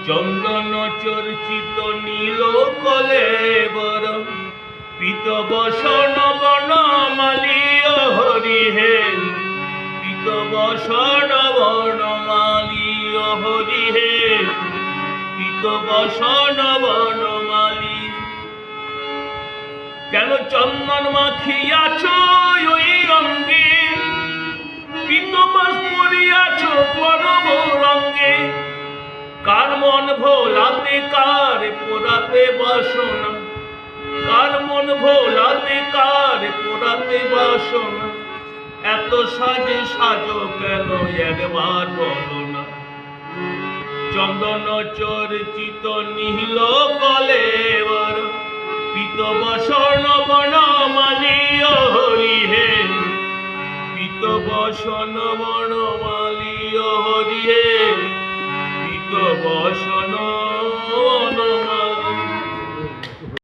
চন্দন চর্চিত নীল কলেবর পিত বসন বনমালী হরি হে পিত বসন বনমালী হরি হে পিত বসন বনমালী। কেন চন্দন মাখিয়াছ ওই অঙ্গে পিত বাস পড়িয়াছ পরম রঙ্গে। কার মন ভোলাতে কার পোড়াতে বাসনা, কার মন ভোলাতে কার পোড়াতে বাসনা। এত সাজে সাজো কেন একবার বলো না। চন্দন চর্চিত নীল কলেবর পিত বসন বনমালী হরি হে পিত বসন বনমালী হরি হে পিত বসন